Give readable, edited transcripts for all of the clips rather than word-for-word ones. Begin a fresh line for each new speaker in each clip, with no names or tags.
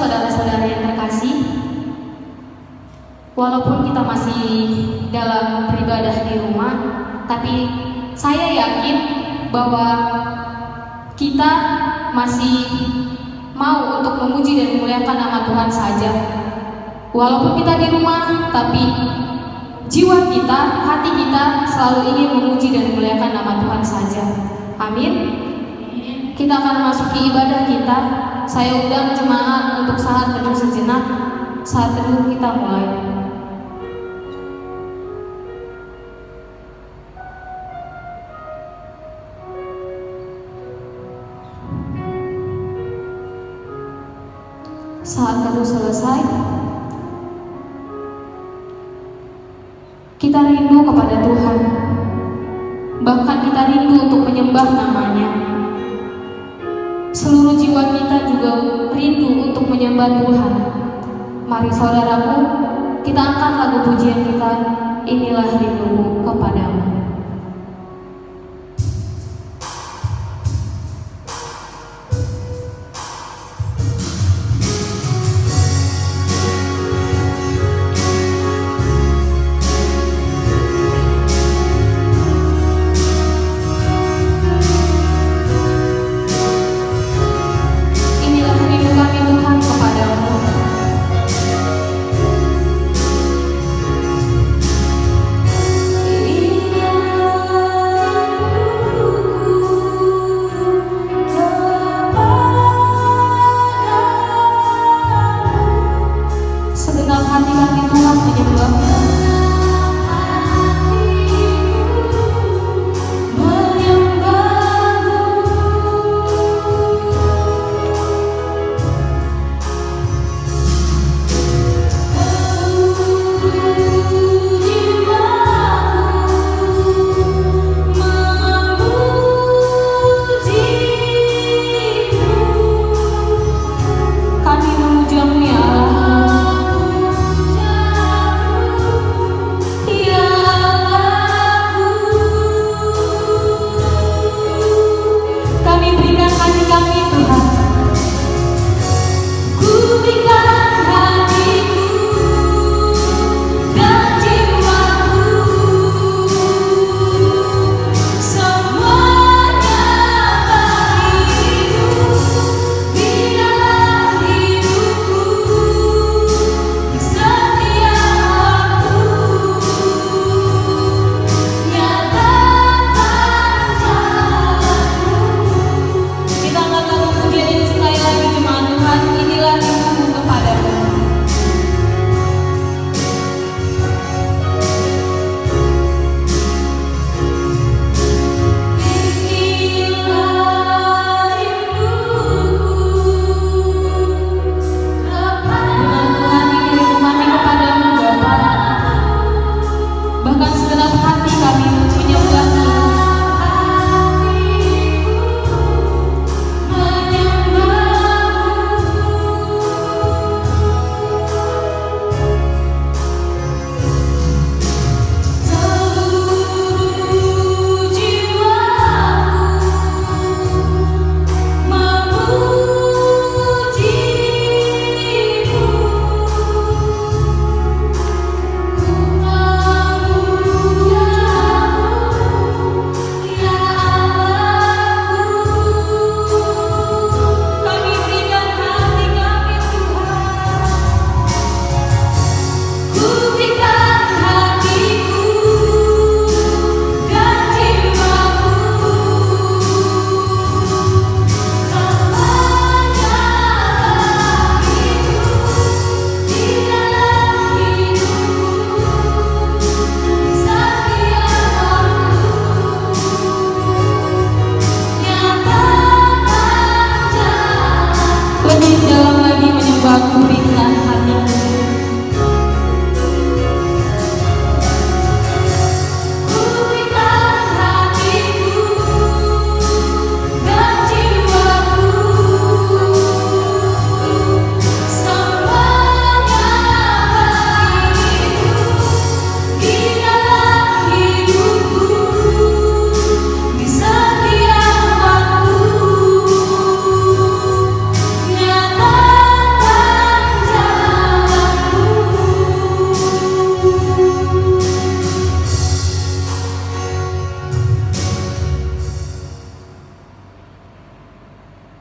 saudara-saudara yang terkasih, walaupun kita masih dalam beribadah di rumah, tapi saya yakin bahwa kita masih mau untuk memuji dan memuliakan nama Tuhan saja. Walaupun kita di rumah, tapi jiwa kita, hati kita selalu ingin memuji dan memuliakan nama Tuhan saja. Amin. Kita akan memasuki ibadah kita. Saya undang jemaat untuk saat teduh sejenak. Saat teduh kita mulai. Saat teduh selesai, kita rindu kepada Tuhan. Bahkan kita rindu untuk menyembah namanya. Seluruh jiwa kita juga rindu untuk menyembah Tuhan. Mari saudaraku, kita angkat lagu pujian kita, Inilah Rinduku Kepadamu.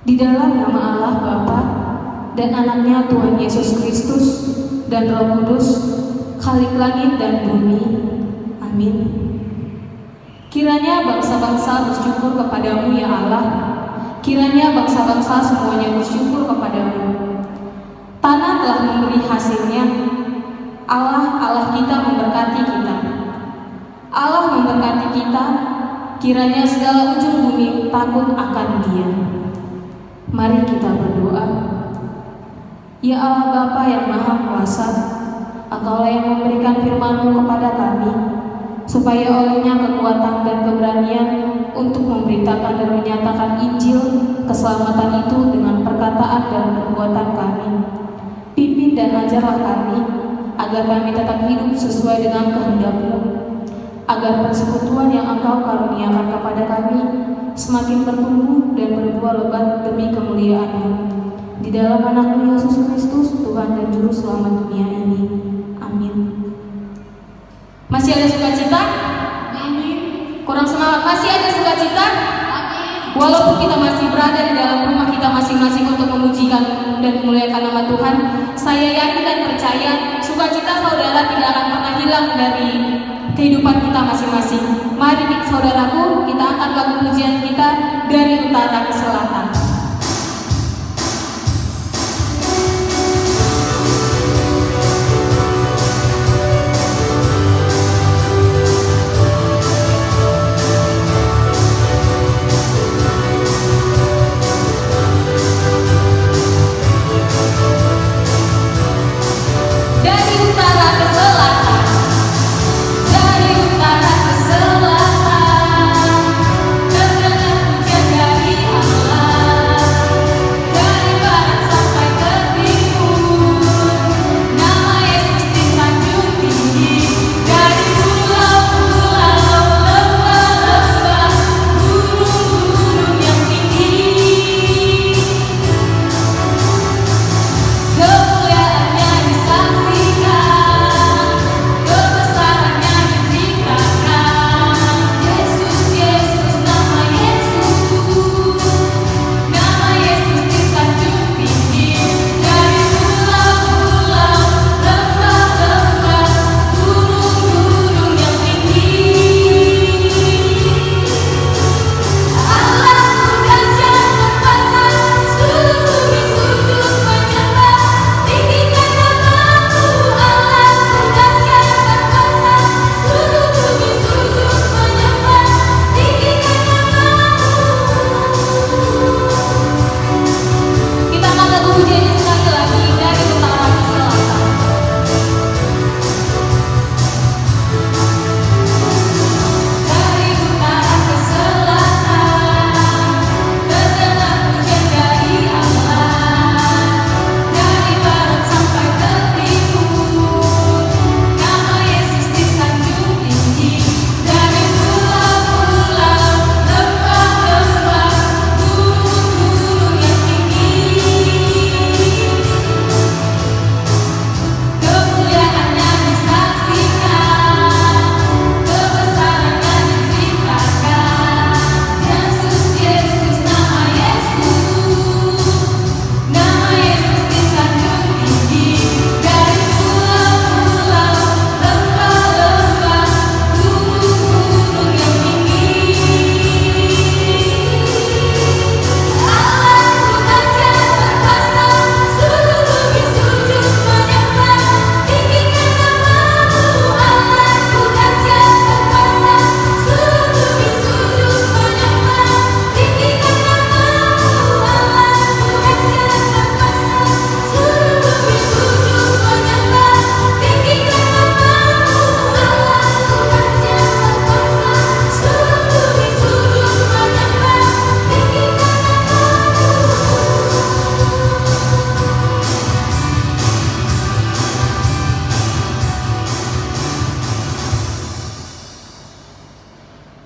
Di dalam nama Allah Bapa dan Anaknya Tuhan Yesus Kristus dan Roh Kudus, Khalik langit dan bumi. Amin. Kiranya bangsa-bangsa bersyukur kepadamu ya Allah. Kiranya bangsa-bangsa semuanya bersyukur kepadamu. Tanah telah memberi hasilnya. Allah, Allah kita memberkati kita. Allah memberkati kita. Kiranya segala ujung bumi takut akan Dia. Mari kita berdoa. Ya Allah Bapa yang Maha Kuasa, Engkaulah yang memberikan firman-Mu kepada kami, supaya olehnya kekuatan dan keberanian untuk memberitakan dan menyatakan Injil keselamatan itu dengan perkataan dan perbuatan kami. Pimpin dan ajarlah kami, agar kami tetap hidup sesuai dengan kehendak-Mu, agar persekutuan yang Engkau karuniakan kepada kami semakin bertumbuh dan berbuah lebat demi kemuliaan-Mu. Di dalam Anak-Mu Yesus Kristus, Tuhan dan Juru Selamat dunia ini. Amin. Masih ada sukacita? Amin. Kurang semangat? Masih ada sukacita? Amin. Walaupun kita masih berada di dalam rumah kita masing-masing untuk memujikan dan memuliakan nama Tuhan, saya yakin dan percaya sukacita saudara tidak akan pernah hilang dari kehidupan kita masing-masing. Mari saudaraku, kita angkat lagu pujian kita dari utara ke selatan.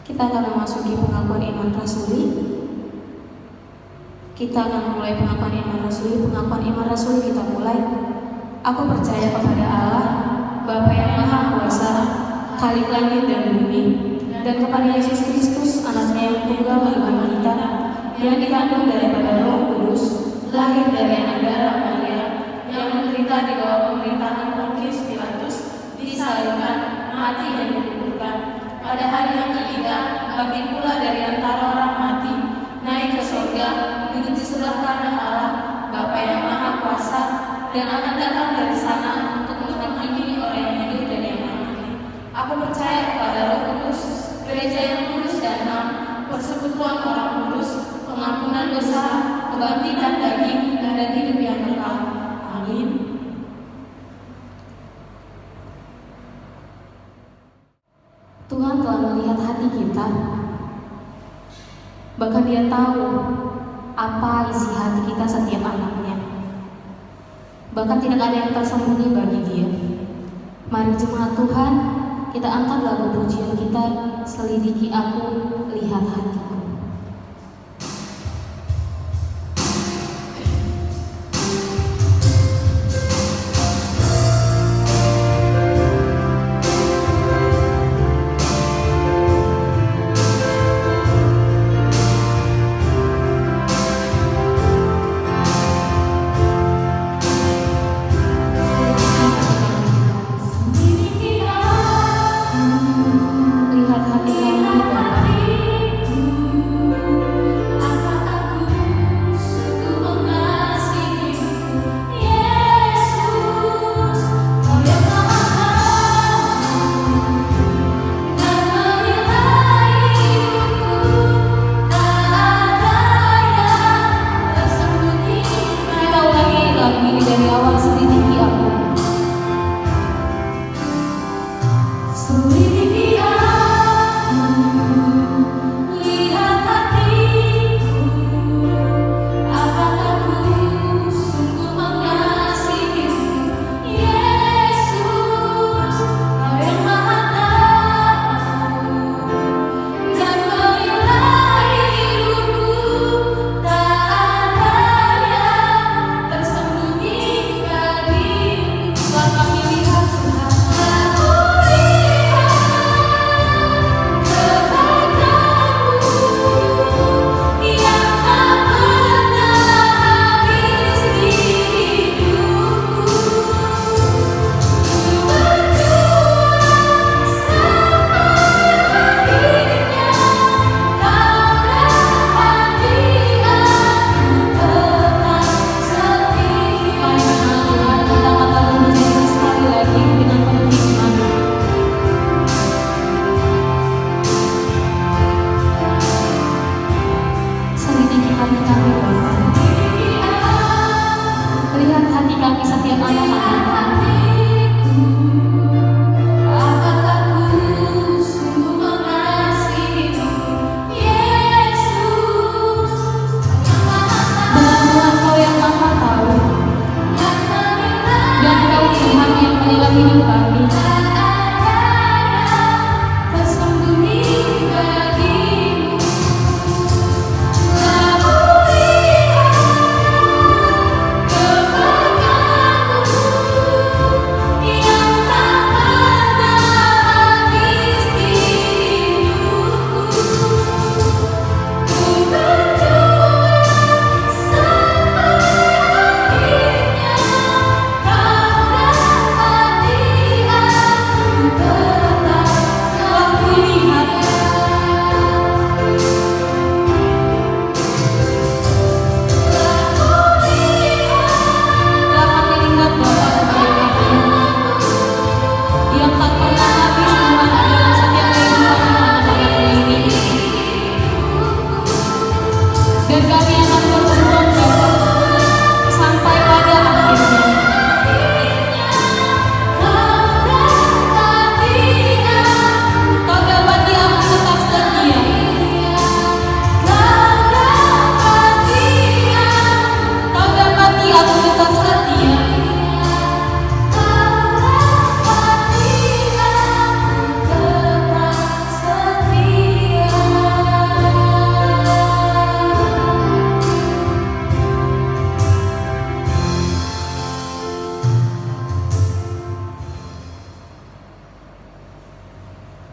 Kita akan memasuki pengakuan iman rasuli. Kita akan memulai pengakuan iman rasuli. Pengakuan iman rasuli kita mulai. Aku percaya kepada Allah, Bapa yang Maha Kuasa, Khalik langit dan bumi, dan kepada Yesus Kristus, Anaknya yang tunggal Tuhan kita, yang dikandung daripada Roh Kudus, lahir dari anak darah Maria, yang menderita di bawah pemerintahan Pontius Pilatus, disalibkan, mati dan dikuburkan. Pada hari yang ketiga, bangkit pula dari antara orang mati, naik ke surga, duduk di sebelah kanan Allah, Bapa yang Maha Kuasa, dan akan datang dari sana untuk menghakimi orang yang hidup dan yang mati. Aku percaya kepada Roh Kudus, gereja yang kudus dan am, persekutuan orang kudus, pengampunan dosa, kebangkitan daging, dan hidup yang kekal. Amin. Tuhan telah melihat hati kita. Bahkan Dia tahu apa isi hati kita setiap anaknya. Bahkan tidak ada yang tersembunyi bagi Dia. Mari jemaat Tuhan, kita angkat lagu pujian kita, selidiki aku, lihat hatiku.
Lihat hati kami, Bapa.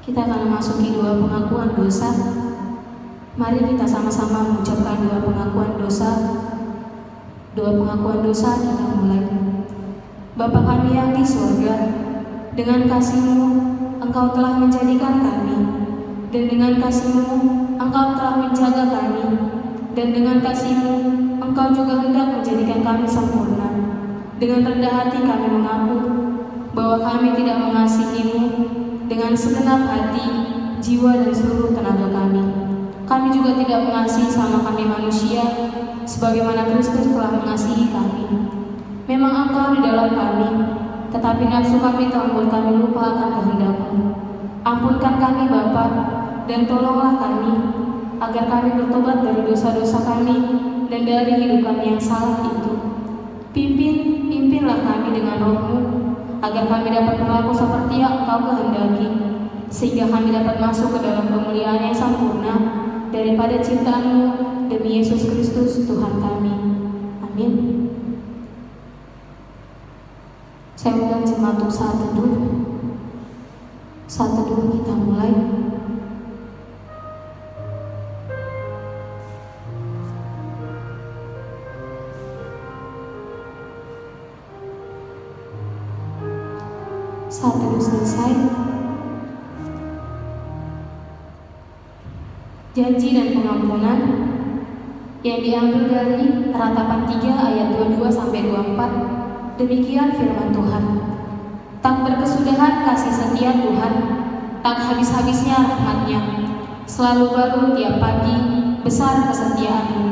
Kita akan memasuki doa pengakuan dosa. Mari kita sama-sama mengucapkan doa pengakuan dosa Doa pengakuan dosa kita mulai. Bapa kami yang di surga, dengan kasih-Mu Engkau telah menjadikan kami, dan dengan kasih-Mu Engkau telah menjaga kami, dan dengan kasih-Mu Engkau juga hendak menjadikan kami sempurna. Dengan rendah hati kami mengaku bahwa kami tidak mengasihi-Mu dengan segenap hati, jiwa, dan seluruh tenaga kami. Kami juga tidak mengasihi sama kami manusia, sebagaimana Kristus telah mengasihi kami. Memang Engkau di dalam kami, tetapi nafsu kami telah membuat kami lupa akan kehendak-Mu. Ampunkan kami Bapa, dan tolonglah kami, agar kami bertobat dari dosa-dosa kami dan dari hidup kami yang salah itu. Pimpinlah kami dengan Roh-Mu, agar kami dapat berlaku seperti yang Engkau kehendaki, sehingga kami dapat masuk ke dalam kemuliaan yang sempurna daripada ciptaan-Mu, demi Yesus Kristus Tuhan kami. Amin. Saya undang jemaat untuk saat teduh. Saat teduh kita mulai. Saat teduh selesai, janji dan pengampunan yang diambil dari Ratapan 3 ayat 22-24. Demikian firman Tuhan. Tak berkesudahan kasih setia Tuhan, tak habis-habisnya rahmat-Nya. Selalu baru tiap pagi, besar kesetiaan-Mu.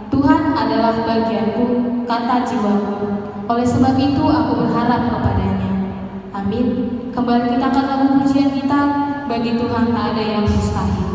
Tuhan adalah bagianku, kata jiwaku. Oleh sebab itu aku berharap kepada-Nya. Amin. Kembali kita ke lagu pujian kita, bagi Tuhan tak ada yang mustahil.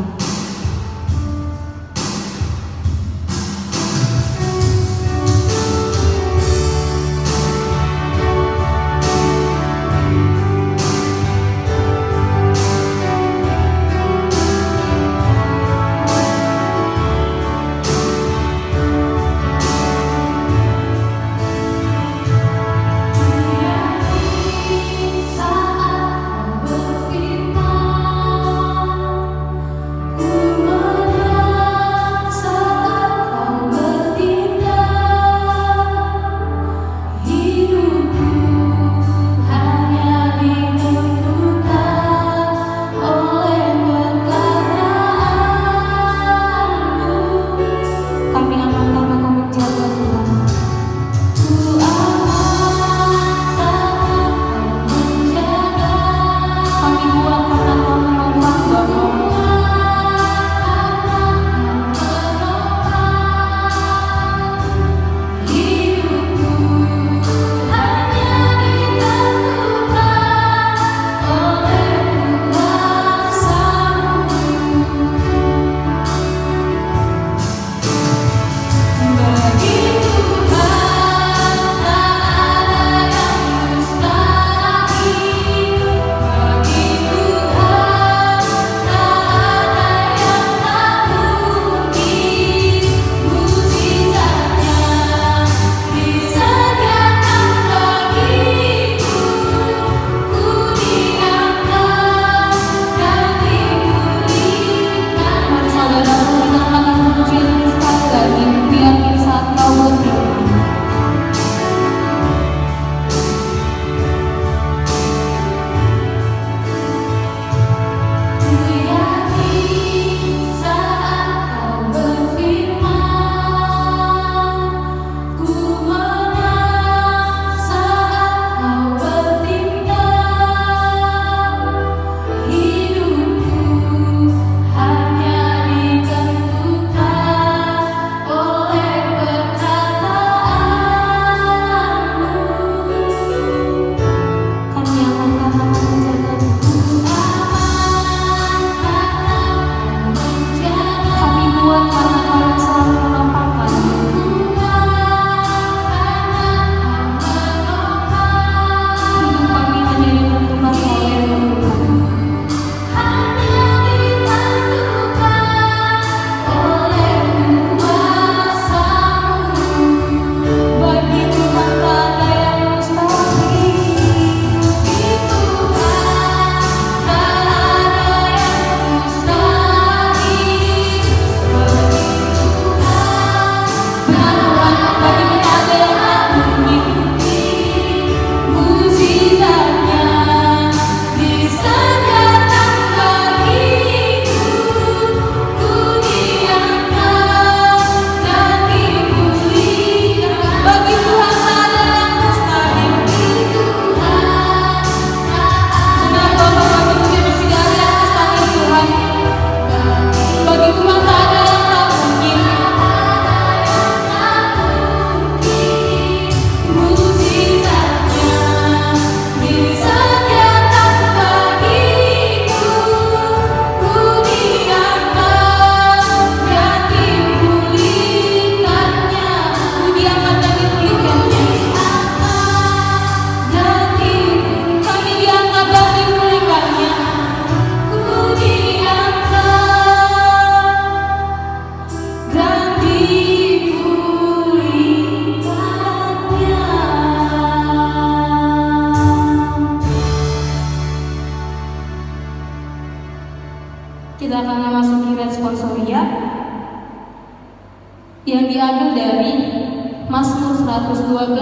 Mazmur 112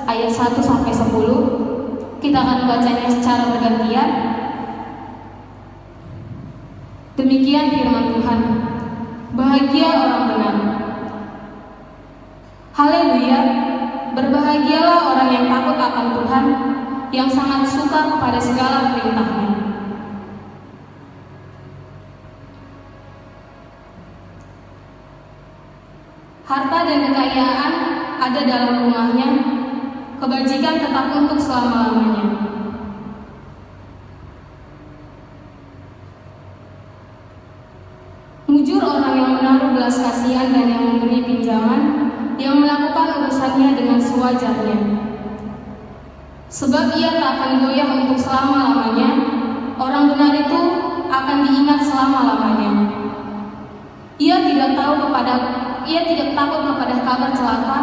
ayat 1 sampai 10. Kita akan membacanya secara bergantian. Demikian firman Tuhan. Bahagia orang benar. Haleluya. Berbahagialah orang yang takut akan Tuhan, yang sangat suka kepada segala perintah-Nya. Harta dan kekayaan ada dalam rumahnya, kebajikan tetap untuk selama-lamanya. Mujur orang yang menaruh belas kasihan dan yang memberi pinjaman, yang melakukan urusannya dengan sewajarnya. Sebab ia tak akan goyah untuk selama-lamanya, orang benar itu akan diingat selama-lamanya. Ia tidak takut kepada kabar celaka,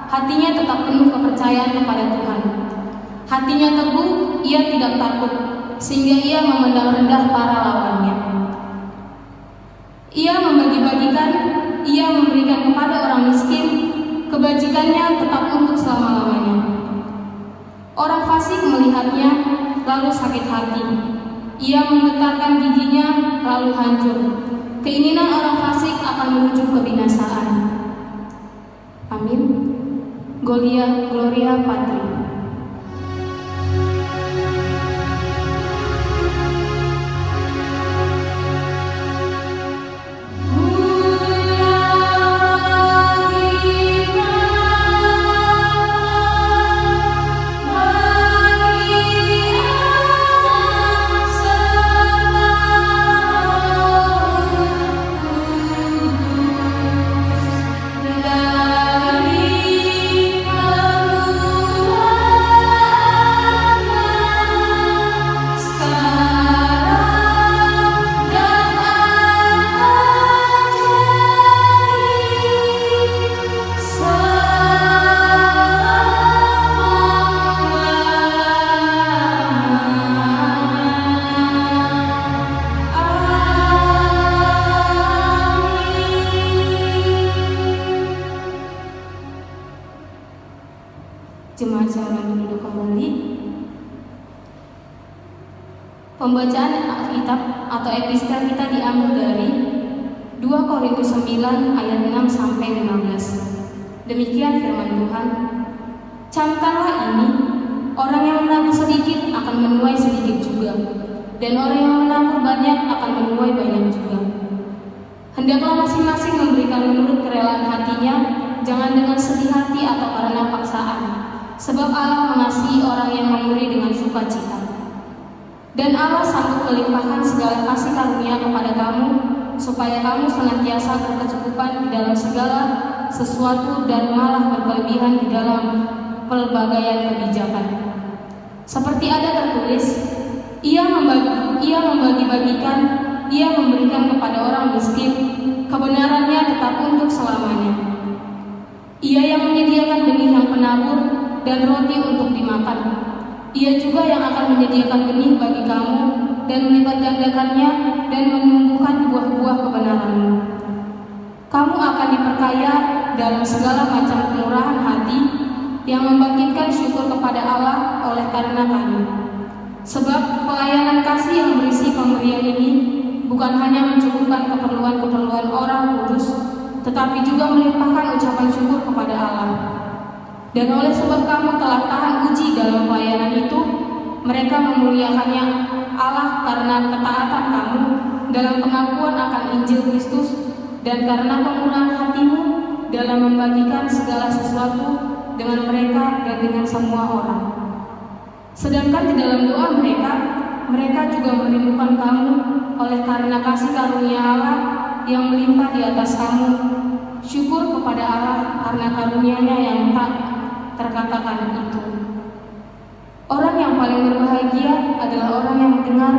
hatinya tetap penuh kepercayaan kepada Tuhan. Hatinya teguh, ia tidak takut, sehingga ia memandang rendah para lawannya. Ia membagi-bagikan, ia memberikan kepada orang miskin, kebajikannya tetap untuk selama-lamanya. Orang fasik melihatnya, lalu sakit hati. Ia menggetarkan giginya, lalu hancur. Keinginan orang fasik akan menuju kebinasaan. Amin. Gloria Patri. Jemaat sekalian duduk kembali. Pembacaan Alkitab atau epistel kita diambil dari 2 Korintus 9 ayat 6 sampai 15. Demikian firman Tuhan. Camkanlah ini, orang yang menabur sedikit akan menuai sedikit juga, dan orang yang menabur banyak akan menuai banyak juga. Hendaklah masing-masing memberikan menurut kerelaan hatinya, jangan dengan sedih hati atau karena paksaan. Sebab Allah mengasihi orang yang memberi dengan sukacita. Dan Allah sanggup melimpahkan segala kasih karunia kepada kamu, supaya kamu senantiasa berkecukupan di dalam segala sesuatu dan malah berkelebihan di dalam pelbagaian kebijakan. Seperti ada tertulis, ia membagi-bagikan, ia memberikan kepada orang miskin, kebenarannya tetap untuk selamanya. Ia yang menyediakan benih yang penabur dan roti untuk dimakan. Ia juga yang akan menyediakan benih bagi kamu dan melipat gandakannya dan menumbuhkan buah-buah kebenaranmu. Kamu akan diperkaya dalam segala macam kemurahan hati yang membangkitkan syukur kepada Allah oleh karena kami. Sebab pelayanan kasih yang berisi pemberian ini bukan hanya mencukupkan keperluan-keperluan orang kudus, tetapi juga melimpahkan ucapan syukur kepada Allah. Dan oleh sebab kamu telah tahan uji dalam pelayanan itu, mereka memuliakannya Allah karena ketaatan kamu dalam pengakuan akan Injil Kristus dan karena kemurahan hatimu dalam membagikan segala sesuatu dengan mereka dan dengan semua orang. Sedangkan di dalam doa mereka juga merindukan kamu oleh karena kasih karunia Allah yang melimpah di atas kamu. Syukur kepada Allah karena karunia-Nya yang tak terkatakan itu. Orang yang paling berbahagia adalah orang yang mendengar,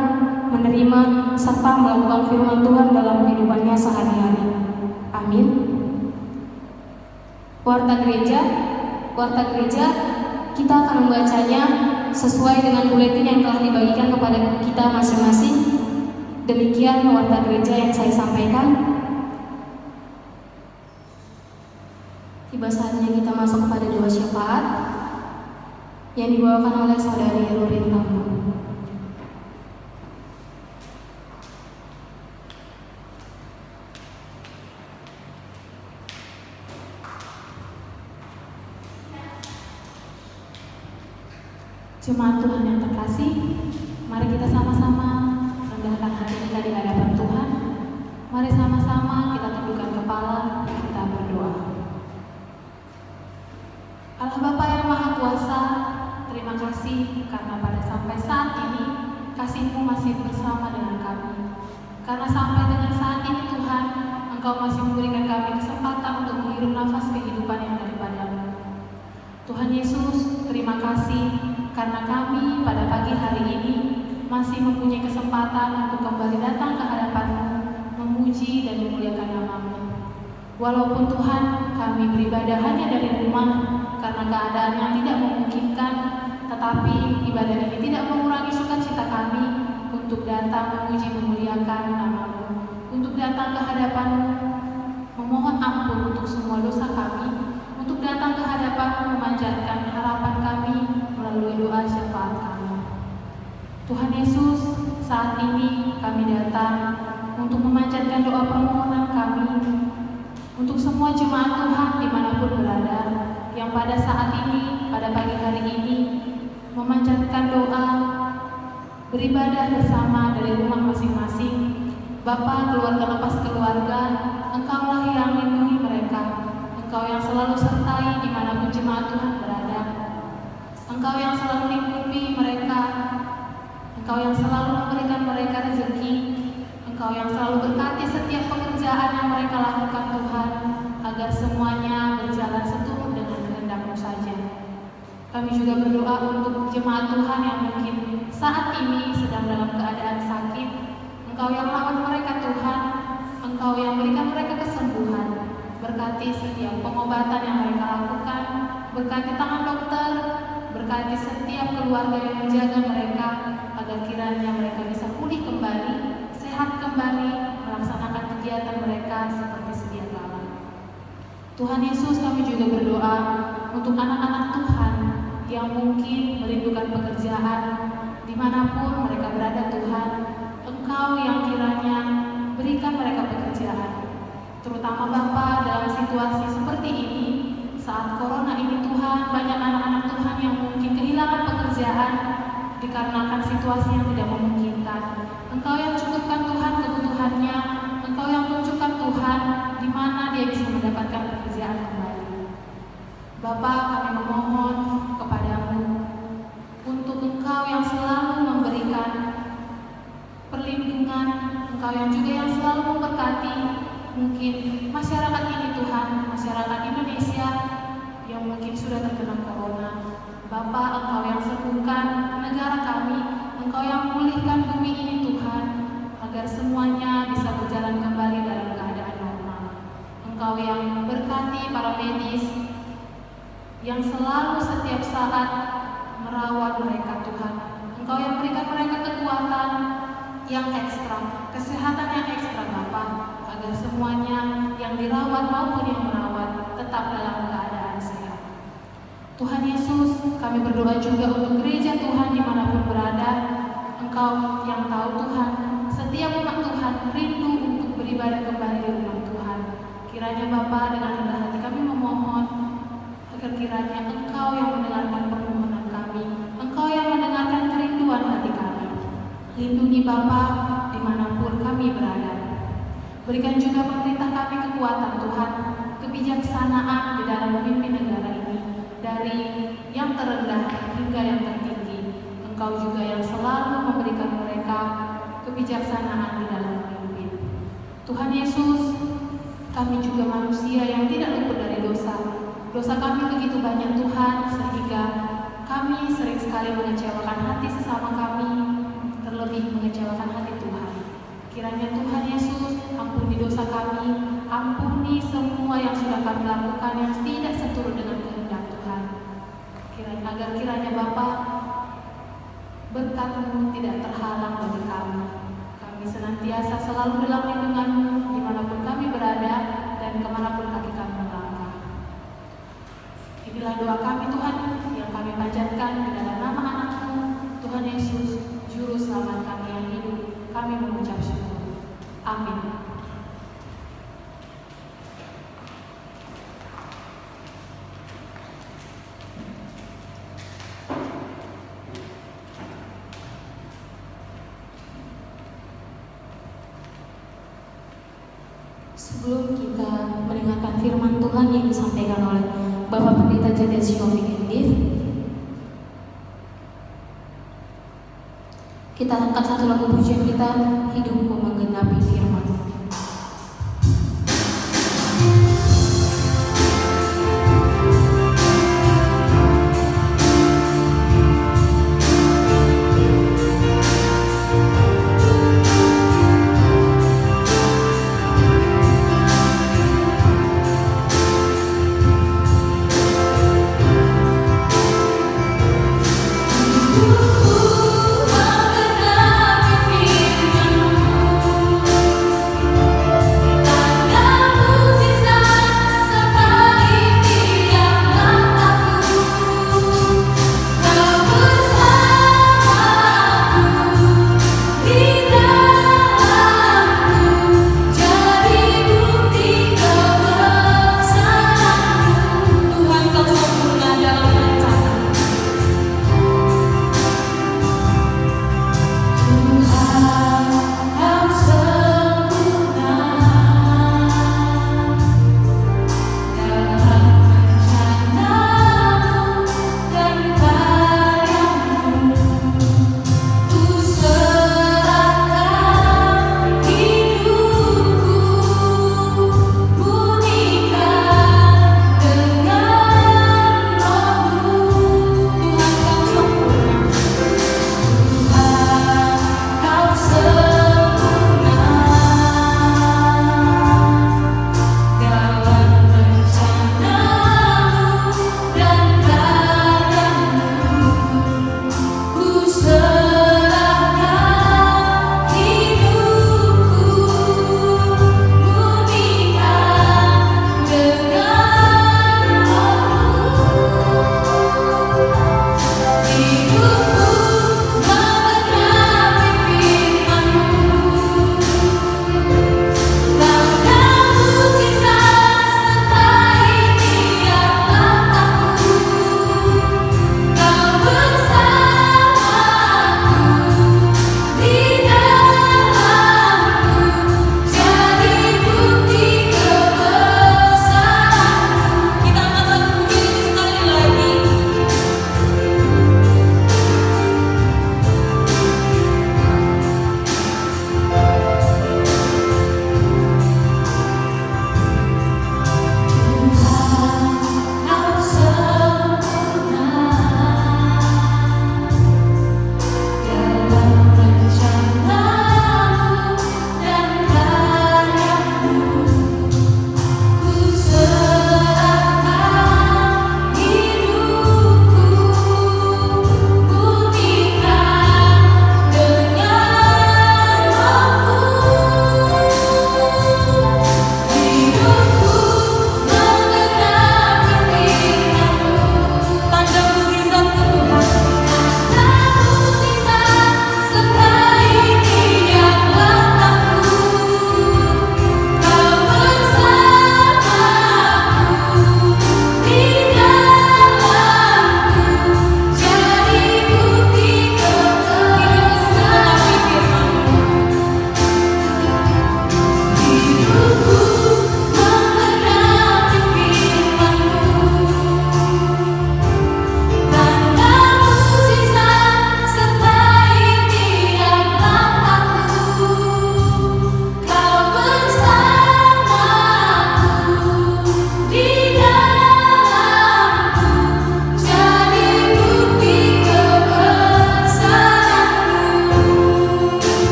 menerima, serta melakukan firman Tuhan dalam kehidupannya sehari-hari. Amin. Warta gereja, kita akan membacanya sesuai dengan buletin yang telah dibagikan kepada kita masing-masing. Demikian warta gereja yang saya sampaikan. Tiba saatnya kita masuk kepada doa syafaat yang dibawakan oleh Saudari Rurin Tambun. Jemaat Tuhan yang terkasih, mari kita sama-sama rendahkan hati kita di hadapan Tuhan. Mari sama-sama kita tundukkan kepala, kita berdoa. Allah Bapa yang Maha Kuasa, terima kasih karena pada sampai saat ini kasih-Mu masih bersama dengan kami. Karena sampai dengan saat ini Tuhan, Engkau masih memberikan kami kesempatan untuk menghirup nafas kehidupan yang daripada-Mu. Tuhan Yesus, terima kasih karena kami pada pagi hari ini masih mempunyai kesempatan untuk kembali datang ke hadapan-Mu, memuji dan memuliakan nama-Mu. Walaupun Tuhan kami beribadah hanya dari rumah karena keadaan yang tidak memungkinkan, tetapi ibadah ini tidak mengurangi sukacita kami untuk datang memuji memuliakan nama-Mu, untuk datang ke hadapan-Mu, memohon ampun untuk semua dosa kami, untuk datang ke hadapan-Mu memanjatkan harapan kami melalui doa syafaat kami. Tuhan Yesus, saat ini kami datang untuk memanjatkan doa permohonan kami untuk semua jemaat Tuhan dimanapun berada, yang pada saat ini, pada pagi hari ini memanjatkan doa, beribadah bersama dari rumah masing-masing. Bapa, keluarga lepas keluarga, Engkaulah yang lindungi mereka, Engkau yang selalu sertai dimanapun jemaat Tuhan berada, Engkau yang selalu lingkupi mereka, Engkau yang selalu memberikan mereka rezeki, Engkau yang selalu berkati setiap pekerjaan yang mereka lakukan Tuhan, agar semuanya berjalan seturut dengan kehendak-Mu saja. Kami juga berdoa untuk jemaat Tuhan yang mungkin saat ini sedang dalam keadaan sakit. Engkau yang merawat mereka Tuhan, Engkau yang berikan mereka kesembuhan. Berkati setiap pengobatan yang mereka lakukan, berkati tangan dokter, berkati setiap keluarga yang menjaga mereka, agar kiranya mereka bisa pulih kembali, sehat kembali, melaksanakan kegiatan mereka seperti sedia kala. Tuhan Yesus, kami juga berdoa untuk anak-anak Tuhan yang mungkin merindukan pekerjaan dimanapun mereka berada Tuhan. Engkau yang kiranya berikan mereka pekerjaan, terutama Bapa dalam situasi seperti ini, saat corona ini Tuhan, banyak anak-anak Tuhan yang mungkin kehilangan pekerjaan dikarenakan situasi yang tidak memungkinkan. Engkau yang cukupkan Tuhan kebutuhannya, Engkau yang tunjukkan Tuhan di mana dia bisa mendapatkan pekerjaan kembali. Bapa, kami memohon kepadamu untuk Engkau yang selalu memberikan perlindungan, Engkau yang juga yang selalu memberkati mungkin masyarakat ini Tuhan, masyarakat Indonesia yang mungkin sudah terkena corona. Bapa, Engkau yang sembuhkan negara kami, Engkau yang pulihkan bumi ini Tuhan, agar semuanya bisa berjalan kembali dalam keadaan normal. Engkau yang berkati para medis yang selalu setiap saat merawat mereka Tuhan. Engkau yang berikan mereka kekuatan yang ekstra, kesehatan yang ekstra Bapa, agar semuanya yang dirawat maupun yang merawat tetap dalam keadaan sehat. Tuhan Yesus, kami berdoa juga untuk gereja Tuhan dimanapun berada. Engkau yang tahu Tuhan, setiap umat Tuhan rindu untuk beribadah kembali di rumah Tuhan. Kiranya Bapa, dengan rendah hati kami memohon agar kiranya Engkau yang mendengarkan permohonan kami, Engkau yang mendengarkan kerinduan hati kami. Lindungi Bapa dimanapun kami berada. Berikan juga pemerintah kami kekuatan Tuhan, kebijaksanaan di dalam memimpin negara ini, dari yang terendah hingga yang tertinggi. Engkau juga yang selalu memberikan mereka kebijaksanaan di dalam memimpin. Tuhan Yesus, kami juga manusia yang tidak luput dari dosa. Dosa kami begitu banyak Tuhan, sehingga kami sering sekali mengecewakan hati sesama kami, terlebih mengecewakan hati Tuhan. Kiranya Tuhan Yesus ampuni dosa kami, ampuni semua yang sudah kami lakukan yang tidak seturut dengan kehendak Tuhan. Agar kiranya Bapa, berkat-Mu tidak terhalang bagi kami. Kami senantiasa selalu dalam lindungan-Mu dimanapun kami berada dan kemanapun kaki kami melangkah. Inilah doa kami Tuhan yang kami panjatkan di dalam nama anak-Mu, Tuhan Yesus, Juru Selamat kami yang hidup. Kami mengucap syukur. Amin. Sebelum kita mendengarkan firman Tuhan yang disampaikan oleh Bapak Pendeta J.T. Siombing MDiv, kita angkat satu lagu pujian kita, Hidupku Menggenapi Firman.
Hidupku menggenapi firman-Mu.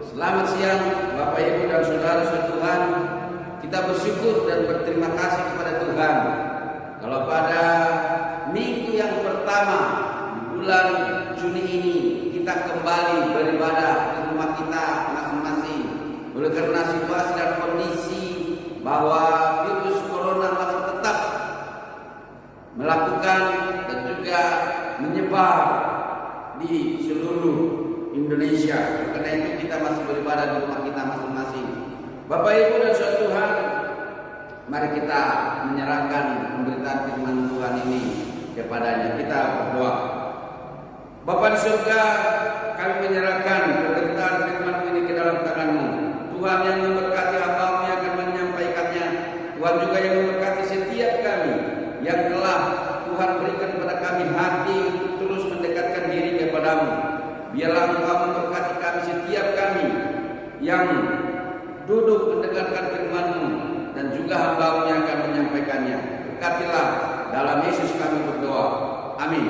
Selamat siang Bapak Ibu dan Saudara Tuhan. Kita bersyukur dan berterima kasih kepada Tuhan kalau pada minggu yang pertama di bulan Juni ini kita kembali beribadah di rumah kita masing-masing. Oleh karena situasi dan kondisi bahwa virus corona masih tetap melakukan dan juga menyebar di seluruh Indonesia. Karena itu kita masih beribadah di rumah kita masing-masing. Bapak Ibu dan Saudara Tuhan, mari kita menyerahkan pemberitaan firman Tuhan ini kepadanya. Kita berdoa. Bapa di surga, kami menyerahkan pemberitaan firman ini ke dalam tangan-Mu. Tuhan yang memberkati hamba-Mu yang akan menyampaikannya. Tuhan juga yang memberkati setiap kami yang telah Tuhan berikan kepada kami hati untuk terus mendekatkan diri kepada-Mu. Biarlah Engkau memberkati kami setiap kami yang duduk mendengarkan firman-Mu dan juga hamba-Mu yang akan menyampaikannya. Berkatilah dalam Yesus kami berdoa. Amin.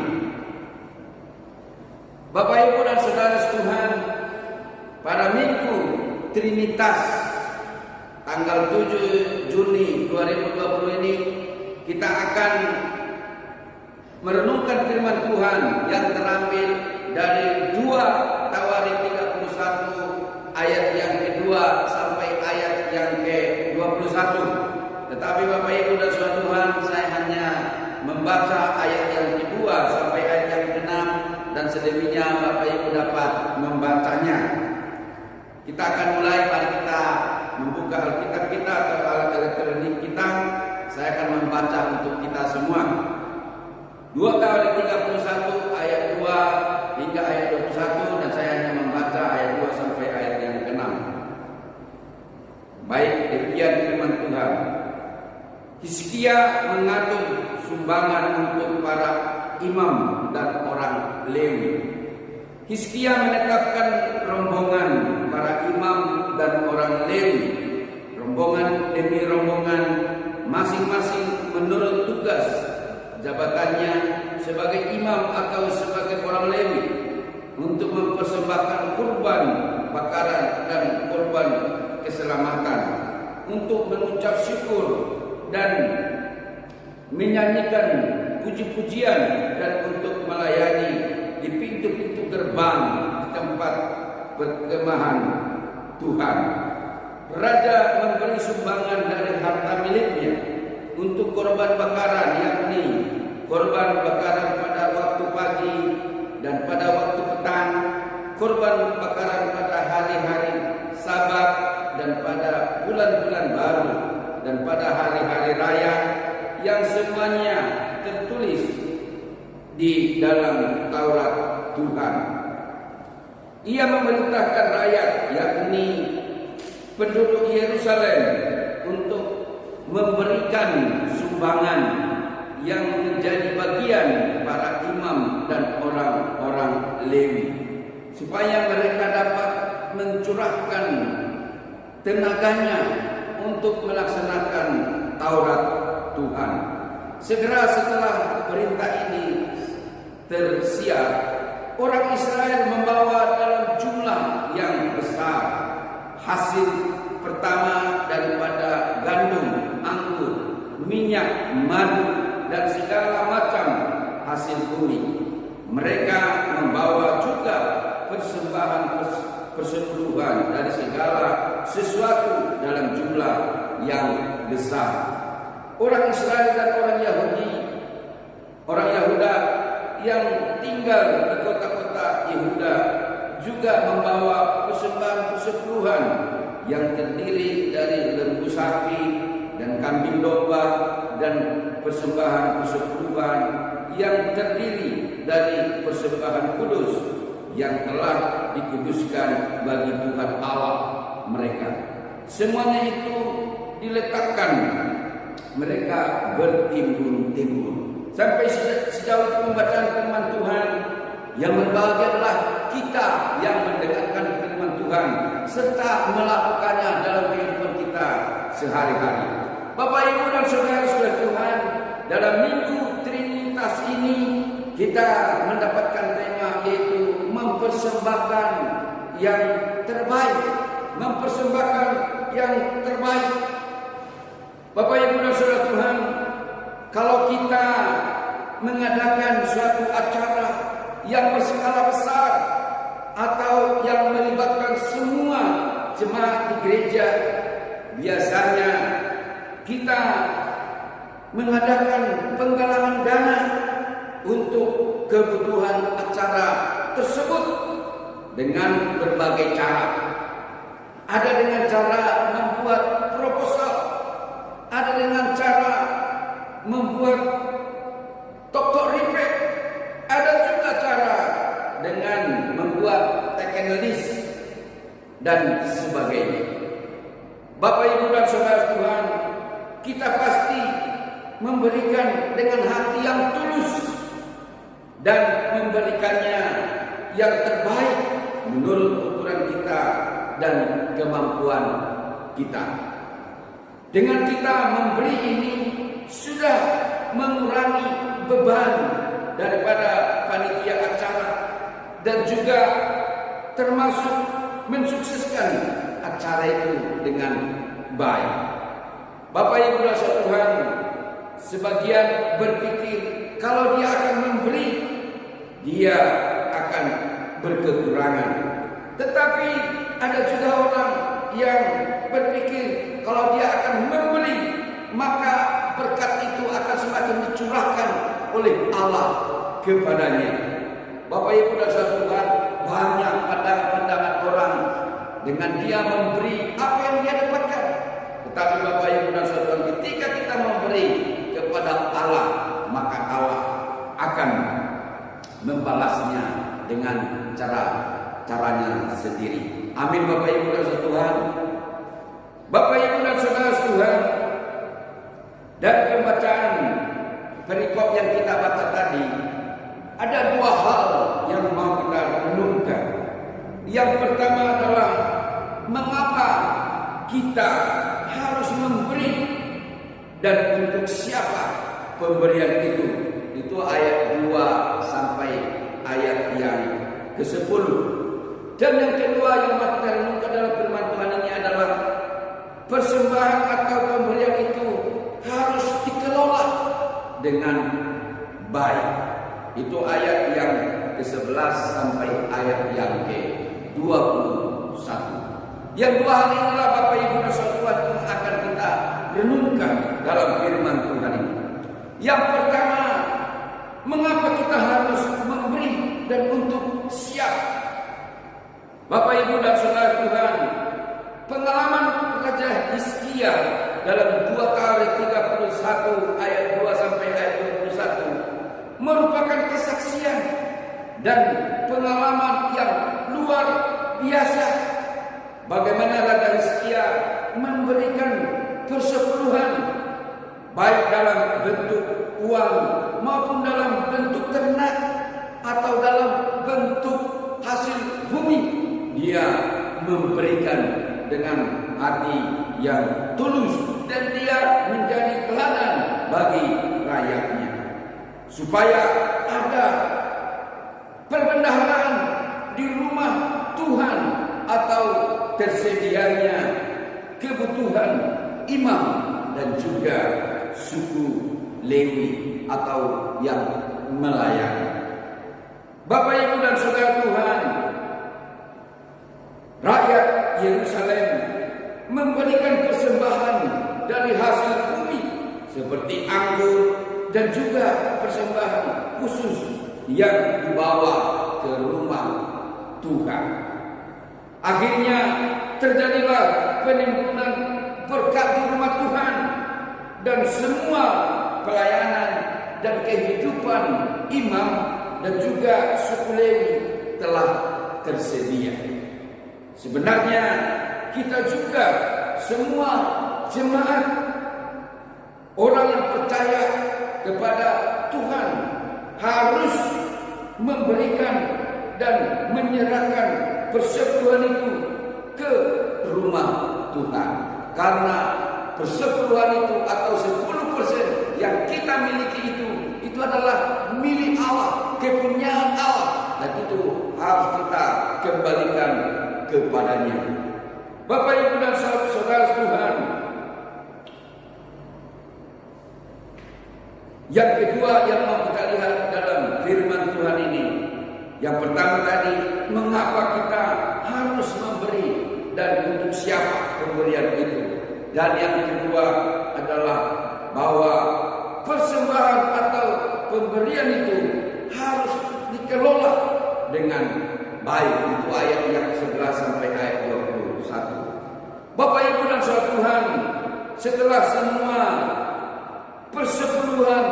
Bapak Ibu dan Saudara Tuhan, pada Minggu Trinitas tanggal 7 Juni 2020 ini kita akan merenungkan firman Tuhan yang terambil dari 2 Tawarik 31 ayat yang kedua sampai ayat yang ke-21. Tetapi Bapak Ibu dan Saudara Tuhan, saya hanya membaca ayat yang kedua sampai ayat yang ke-6 dan selebihnya Bapak Ibu dapat membacanya. Kita akan mulai, mari kita membuka Alkitab kita atau alat elektronik kita. Saya akan membaca untuk kita semua. 2 Tawarik 31 ayat 2 hingga ayat 21 dan saya hanya membaca ayat 2 sampai ayat yang ke-6. Baik, demikian firman Tuhan. Hizkia mengatur sumbangan untuk para imam dan orang Lewi. Hizkia menetapkan rombongan para imam dan orang Lewi, rombongan demi rombongan, masing-masing menurut tugas jabatannya sebagai imam atau sebagai orang Lewi untuk mempersembahkan kurban bakaran dan kurban keselamatan, untuk mengucap syukur dan menyanyikan puji-pujian dan untuk melayani di pintu-pintu gerbang di tempat perkemahan Tuhan. Raja memberi sumbangan dari harta miliknya untuk korban bakaran, yakni korban bakaran pada waktu pagi dan pada waktu petang, korban bakaran pada hari-hari Sabat dan pada bulan-bulan baru dan pada hari-hari raya yang semuanya tertulis di dalam Taurat Tuhan. Ia memerintahkan rakyat, yakni penduduk Yerusalem, untuk memberikan sumbangan yang menjadi bagian para imam dan orang-orang Lewi, supaya mereka dapat mencurahkan tenaganya untuk melaksanakan Taurat Tuhan. Segera setelah perintah ini tersiar, orang Israel membawa dalam jumlah yang besar hasil pertama daripada gandum, anggur, minyak, madu, dan segala macam hasil bumi. Mereka membawa juga persembahan persepuluhan dari segala sesuatu dalam jumlah yang besar. Orang Israel dan orang Yahudi, orang Yahuda yang tinggal di kota-kota Yehuda juga membawa persembahan persepuluhan yang terdiri dari lembu sapi dan kambing domba, dan persembahan persepuluhan yang terdiri dari persembahan kudus yang telah dikuduskan bagi Tuhan Allah mereka. Semuanya itu diletakkan, mereka bertimbun-timbun. Sampai sejauh pembacaan firman Tuhan, yang berbahagia adalah kita yang mendengarkan firman Tuhan serta melakukannya dalam kehidupan kita sehari-hari. Bapak, Ibu, dan saudara-saudara Tuhan, dalam Minggu Trinitas ini kita mendapatkan tema, yaitu mempersembahkan yang terbaik, mempersembahkan yang terbaik. Bapak Ibu dan Saudara Tuhan, kalau kita mengadakan suatu acara yang berskala besar atau yang melibatkan semua jemaat di gereja, biasanya kita mengadakan penggalangan dana untuk kebutuhan acara tersebut dengan berbagai cara. Ada dengan cara membuat proposal, ada dengan cara membuat toktok report, ada juga cara dengan membuat taken list dan sebagainya. Bapak Ibu dan Saudara Tuhan, kita pasti memberikan dengan hati yang tulus dan memberikannya yang terbaik menurut ukuran kita dan kemampuan kita. Dengan kita memberi ini sudah mengurangi beban daripada panitia acara dan juga termasuk mensukseskan acara itu dengan baik. Bapak Ibu dan Saudara Tuhan, sebagian berpikir kalau dia akan memberi, dia akan berkekurangan. Tetapi ada juga orang yang berpikir kalau dia akan memberi, maka berkat itu akan semakin dicurahkan oleh Allah kepadanya. Bapak Ibu dan Saudara Tuhan, banyak pandangan-pandangan orang dengan dia memberi apa yang dia dapatkan. Tetapi Bapak Ibu dan Saudara Tuhan, ketika kita memberi kepada Allah, maka Allah akan membalasnya dengan caranya sendiri. Amin Bapak Ibu dan Saudara Tuhan. Bapak Ibu dan Saudara Tuhan, dari pembacaan perikop yang kita baca tadi, ada dua hal yang mau kita renungkan. Yang pertama adalah mengapa kita harus memberi dan untuk siapa pemberian itu. Itu ayat 2 sampai ayat yang ke-10. Dan yang kedua yang mau kita renungkan dalam firman Tuhan ini adalah persembahan atau pemberian itu harus dikelola dengan baik. Itu ayat yang ke-11 sampai ayat yang ke-21. Yang dua hal inilah Bapak Ibu dan Saudara yang akan kita renungkan dalam firman Tuhan ini. Yang pertama, mengapa kita harus memberi dan untuk siapa? Bapak Ibu dan Saudara Tuhan, pengalaman Raja Hizkia dalam 2 Kali 31 ayat 2 sampai ayat 21 merupakan kesaksian dan pengalaman yang luar biasa. Bagaimana Raja Hizkia memberikan persepuluhan baik dalam bentuk uang maupun dalam bentuk ternak atau dalam bentuk hasil bumi. Dia memberikan dengan hati yang tulus dan dia menjadi teladan bagi rakyatnya, supaya ada perbendaharaan di rumah Tuhan atau tersedianya kebutuhan imam dan juga suku Lewi atau yang melayani. Bapak Ibu dan Saudara Tuhan, rakyat Yerusalem memberikan persembahan dari hasil bumi seperti anggur dan juga persembahan khusus yang dibawa ke rumah Tuhan. Akhirnya terjadilah penimbunan berkat di rumah Tuhan dan semua pelayanan dan kehidupan imam dan juga suku Lewi telah tersedia. Sebenarnya kita juga semua jemaat, orang yang percaya kepada Tuhan harus memberikan dan menyerahkan persepuluhan itu ke rumah Tuhan. Karena persepuluhan itu atau 10% yang kita miliki itu adalah milik Allah, kepunyaan Allah, dan itu harus kita kembalikan kepadanya. Bapak Ibu dan saudara Tuhan, yang kedua yang mau kita lihat dalam firman Tuhan ini, yang pertama tadi, mengapa kita harus memberi dan untuk siapa pemberian itu. Dan yang kedua adalah bahwa persembahan atau pemberian itu harus dikelola dengan baik. Itu ayat yang 11 sampai ayat 21. Bapak Ibu dan saudara Tuhan, setelah semua persepuluhan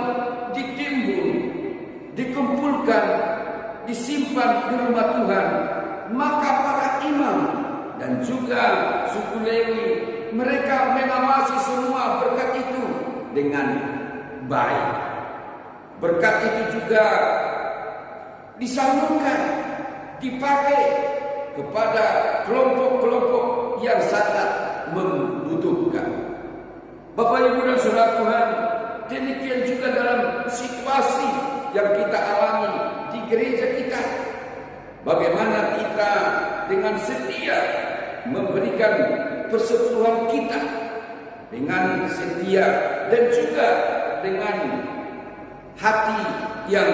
ditimbun, dikumpulkan, disimpan di rumah Tuhan, maka para imam dan juga suku Lewi, mereka mengawasi semua berkat itu dengan baik. Berkat itu juga disalurkan, dipakai kepada kelompok-kelompok yang sangat membutuhkan. Bapak Ibu dan saudara Tuhan, demikian juga dalam situasi yang kita alami di gereja kita. Bagaimana kita dengan setia memberikan persepuluhan kita, dengan setia dan juga dengan hati yang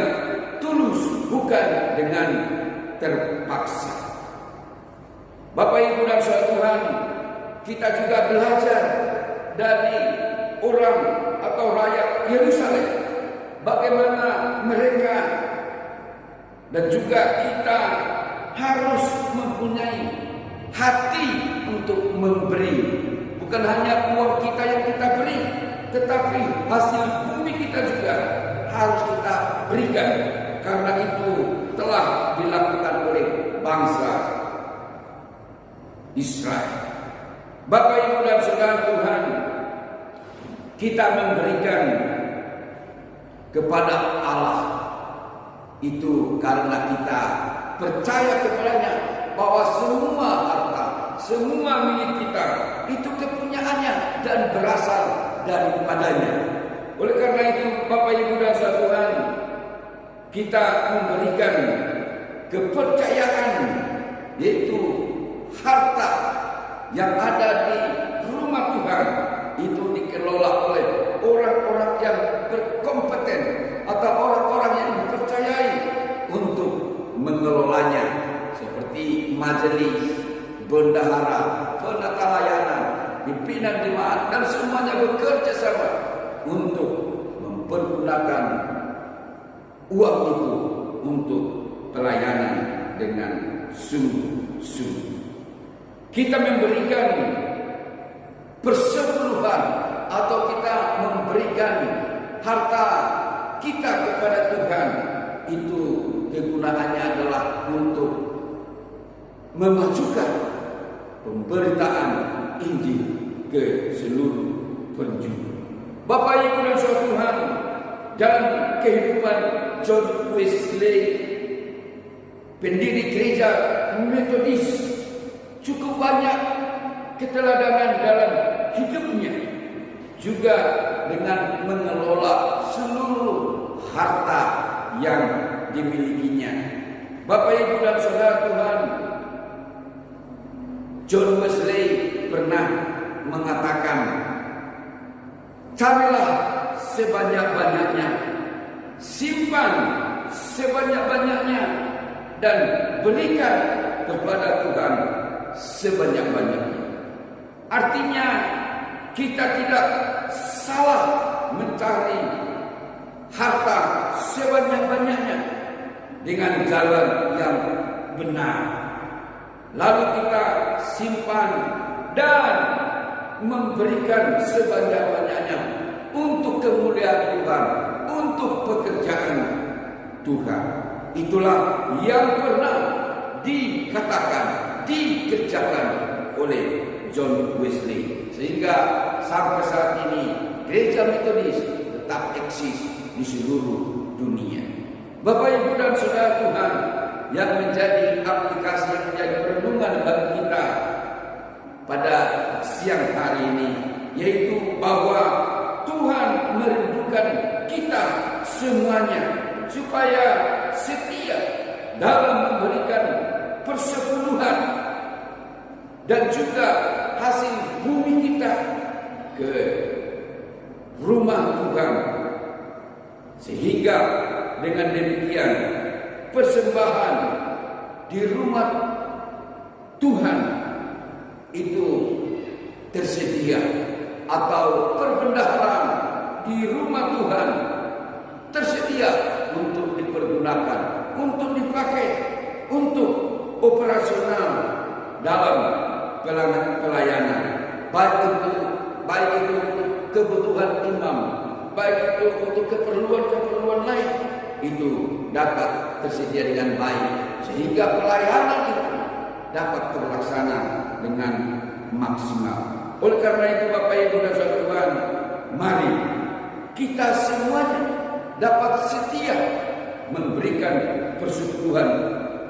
tulus, bukan dengan terpaksa. Bapak Ibu dan saudara Tuhan, kita juga belajar dari orang atau rakyat Yerusalem, bagaimana mereka dan juga kita harus mempunyai hati untuk memberi. Bukan hanya uang kita yang kita beri, tetapi hasil bumi kita juga harus kita berikan. Karena itu telah dilakukan oleh bangsa Israel. Bapak Ibu dan saudara Tuhan, kita memberikan kepada Allah itu karena kita percaya kepadanya bahwa semua harta, semua milik kita itu kepunyaannya dan berasal daripadanya. Oleh karena itu Bapak Ibu dan saudara Tuhan, kita memberikan kepercayaan, yaitu harta yang ada di rumah Tuhan itu dikelola oleh orang-orang yang berkompeten atau orang-orang yang dipercayai untuk mengelolanya, seperti majelis, bendahara, penata layanan, pimpinan jemaat, dan semuanya bekerja sama untuk mempergunakan uang itu untuk pelayanan dengan sungguh-sungguh. Kita memberikan persepuluhan atau kita memberikan harta kita kepada Tuhan, itu kegunaannya adalah untuk memajukan pemberitaan Injil ke seluruh penjuru. Bapak Ibu dan saudara Tuhan, dalam kehidupan John Wesley, pendiri gereja Metodis, cukup banyak keteladanan dalam hidupnya, juga dengan mengelola seluruh harta yang dimilikinya. Bapak Ibu dan saudara Tuhan, John Wesley pernah mengatakan, carilah sebanyak-banyaknya, simpan sebanyak-banyaknya, dan berikan kepada Tuhan sebanyak-banyaknya. Artinya kita tidak salah mencari harta sebanyak-banyaknya dengan jalan yang benar. Lalu kita simpan dan memberikan sebanyak-banyaknya untuk kemuliaan Tuhan, untuk pekerjaan Tuhan. Itulah yang pernah dikatakan, dikerjakan oleh John Wesley, sehingga sampai saat ini gereja Metodis tetap eksis di seluruh dunia. Bapak Ibu dan saudara Tuhan, yang menjadi aplikasi, yang menjadi perenungan bagi kita pada siang hari ini, yaitu bahwa Tuhan merindukan kita semuanya supaya setia dalam memberikan persepuluhan dan juga hasil bumi kita ke rumah Tuhan, sehingga dengan demikian persembahan di rumah Tuhan itu tersedia, atau perbendaharaan di rumah Tuhan tersedia untuk dipergunakan, untuk dipakai, untuk operasional dalam pelayanan, baik itu untuk kebutuhan imam, baik itu untuk keperluan lain, itu dapat tersedia dengan baik, sehingga pelayanan itu dapat terlaksana dengan maksimal. Oleh karena itu, Bapak Ibu dan Saudara Tuhan, mari kita semuanya dapat setia memberikan persekutuan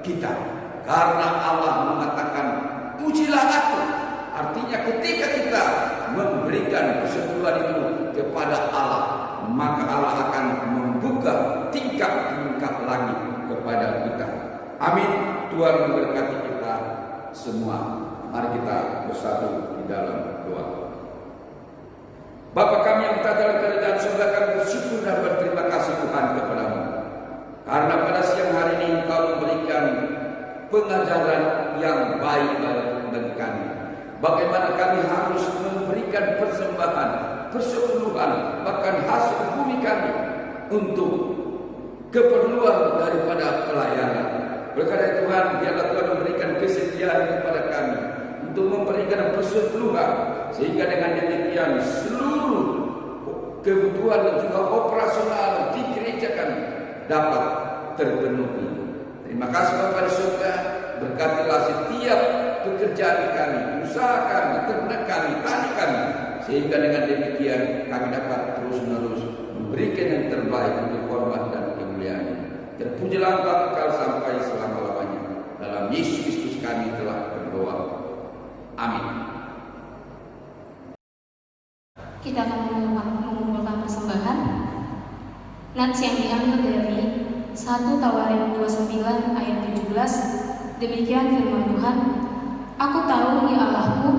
kita, karena Allah mengatakan, "Pujilah Aku." Artinya ketika kita memberikan persekutuan itu kepada Allah, maka Allah akan membuka tingkap-tingkap langit kepada kita. Amin. Tuhan memberkati kita semua. Mari kita bersatu di dalam doa. Bapa kami yang berada dalam kerajaan surga, kami bersyukur dan berterima kasih Tuhan kepadamu, karena pada siang hari ini Engkau memberikan pengajaran yang baik bagi kami. Bagaimana kami harus memberikan persembahan, persepuluhan, bahkan hasil bumi kami untuk keperluan daripada pelayanan. Berkata Tuhan, biarlah Tuhan memberikan kesetiaan kepada kami untuk memberikan persepuluhan, sehingga dengan demikian seluruh kebutuhan dan juga operasional di gereja kami dapat terpenuhi. Terima kasih Bapa di surga, berkatilah setiap pekerjaan kami, usaha kami, ternak kami, tani kami, sehingga dengan demikian kami dapat terus-menerus memberikan yang terbaik untuk hormat dan kemuliaan. Terpujilah Engkau kekal sampai selama-lamanya. Dalam Yesus Kristus kami telah berdoa. Amin.
Kita akan mengumpulkan persembahan. Nats yang diambil dari 1 Tawarin 29 ayat 17. Demikian firman Tuhan, "Aku tahu ya Allahku,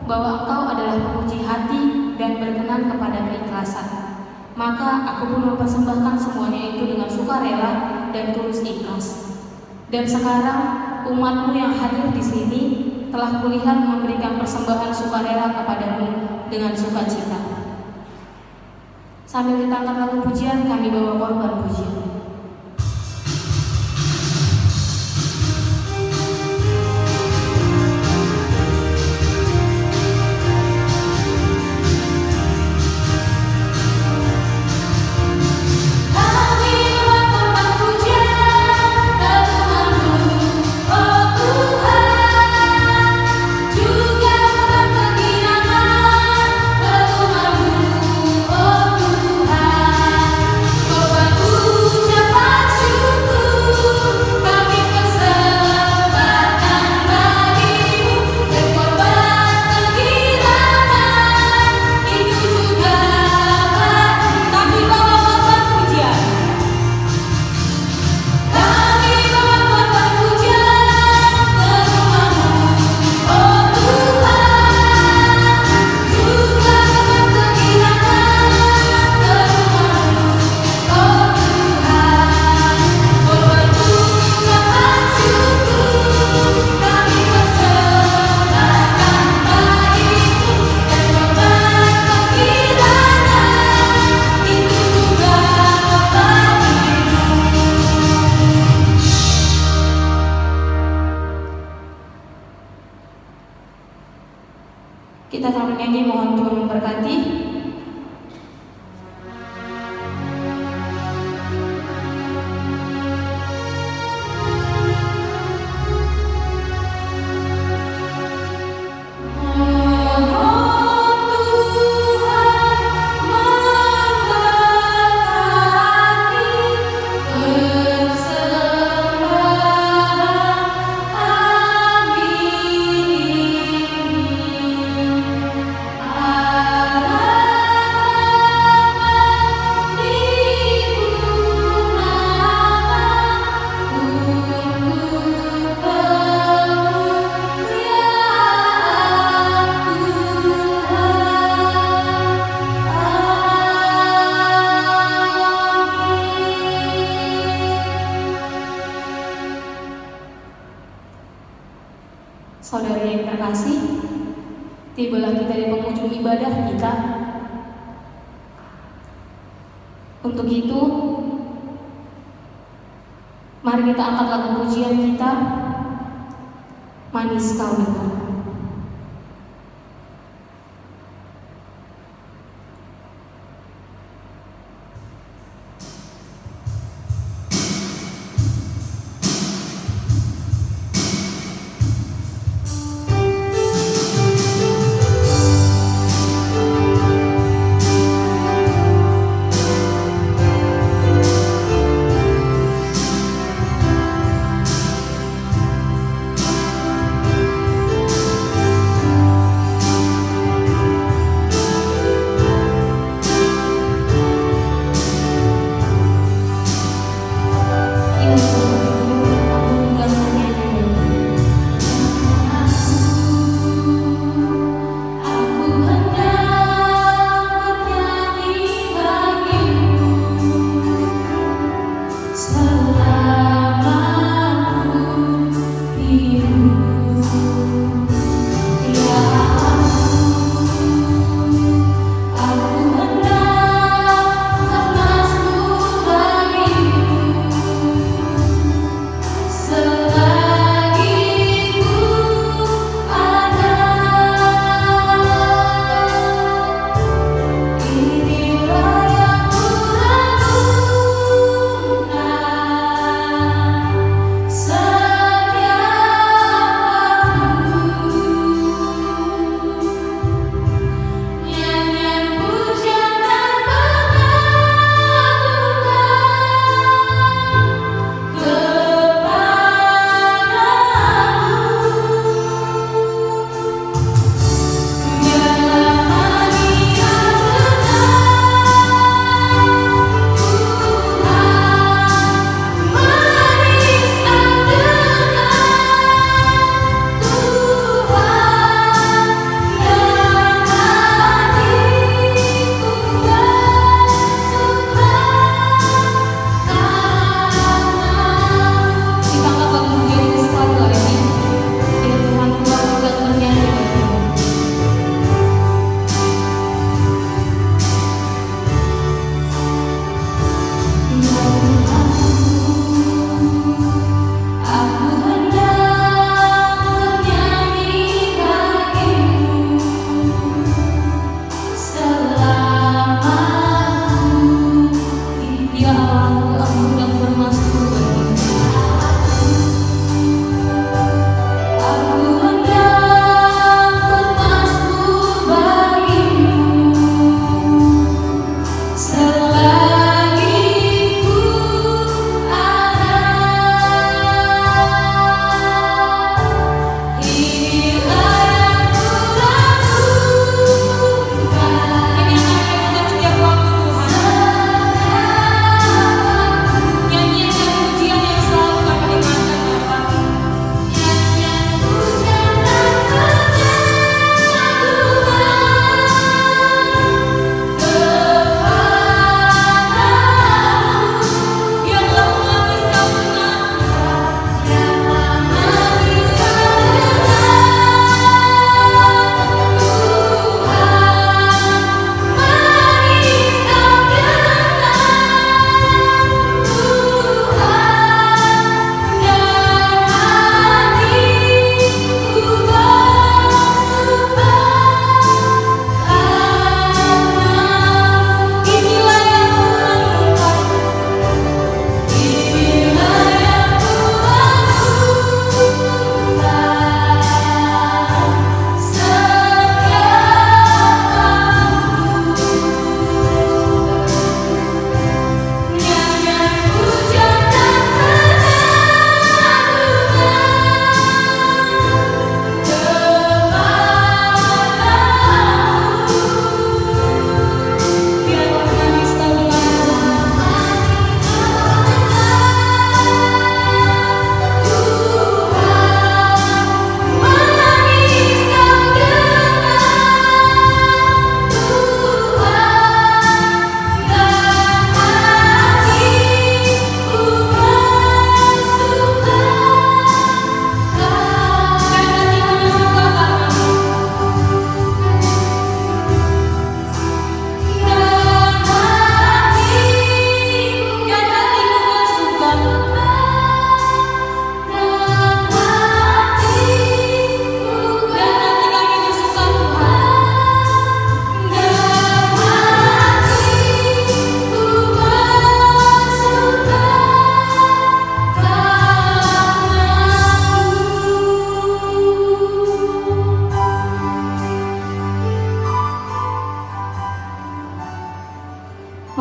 bahwa Engkau adalah pemuji hati dan berkenan kepada keikhlasan. Maka aku pun mempersembahkan semuanya itu dengan sukarela dan tulus ikhlas. Dan sekarang umatmu yang hadir di sini telah kulihat memberikan persembahan sukarela kepadamu dengan sukacita." Sambil kita angkat lagu pujian, kami bawa korban pujian. Kita akan menyanyi, mohon Tuhan memberkati.
Allah
tibalah kita di penghujung ibadah kita. Untuk itu, mari kita angkat lagu pujian kita, Manis Kau Dengar.
Manis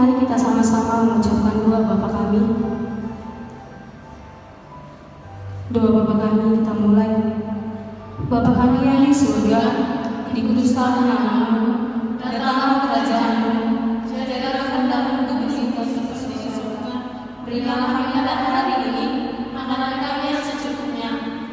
Mari kita sama-sama mengucapkan doa Bapa kami. Doa Bapa kami kita mulai. Bapa kami yang di surga, dikuduskanlah nama-Mu, datanglah kerajaan-Mu, jadilah kehendak-Mu di seperti di surga. Berikanlah kami pada hari ini makanan kami yang secukupnya,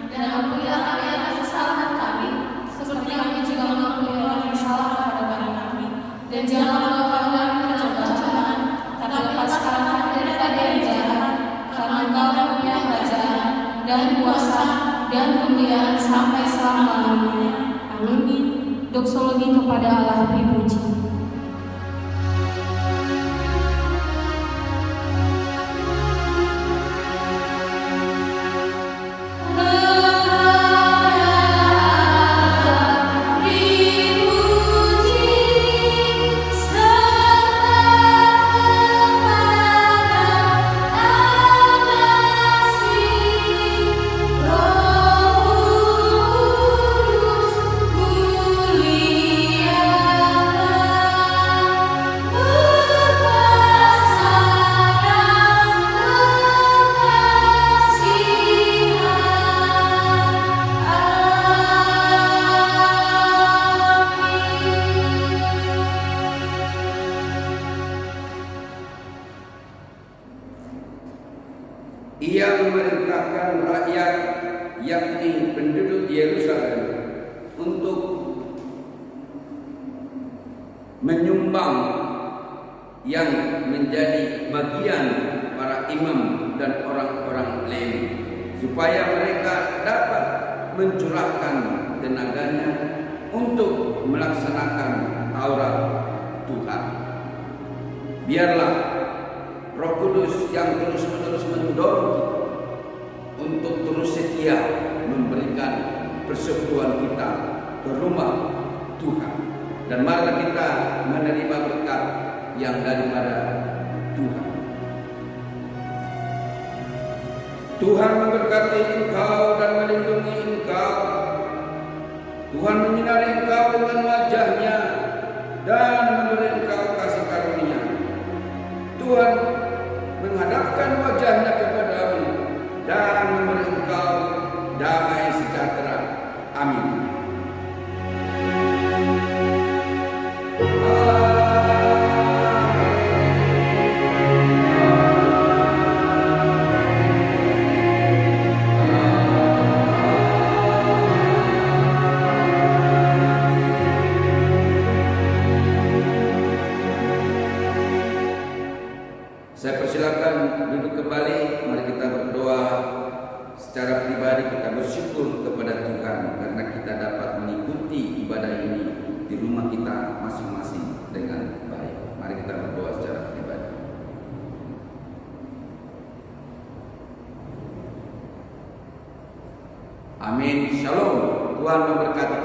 dan ampunilah kami atas kesalahan kami, seperti kami juga mengampuni orang yang salah kepada kami. Dan janganlah membawa kami ke dalam cobaan, tapi lepaskanlah kami daripada yang jahat, karena Engkau yang punya kerajaan dan kuasa dan kemuliaan sampai selama-lamanya. Amin. Doksologi kepada Allah dipuji.
Ia memerintahkan rakyat, yakni penduduk Yerusalem, untuk menyumbang yang menjadi bagian para imam dan orang-orang Lewi, supaya mereka dapat mencurahkan tenaganya untuk melaksanakan Taurat Tuhan. Biarlah Roh Kudus yang terus-menerus mendorong kita untuk terus setia memberikan persekutuan kita ke rumah Tuhan. Dan marilah kita menerima berkat yang daripada Tuhan. Tuhan memberkati engkau dan melindungi engkau. Tuhan menyinari engkau dengan wajah-Nya dan memberi engkau kasih karunia. Tuhan menghadapkan wajah-Nya kepadamu dan memberi engkau damai sejahtera. Amin. Saya persilakan duduk kembali. Mari kita berdoa secara pribadi. Kita bersyukur kepada Tuhan karena kita dapat mengikuti ibadah ini di rumah kita masing-masing dengan baik. Mari kita berdoa secara pribadi. Amin. Shalom. Tuhan memberkati.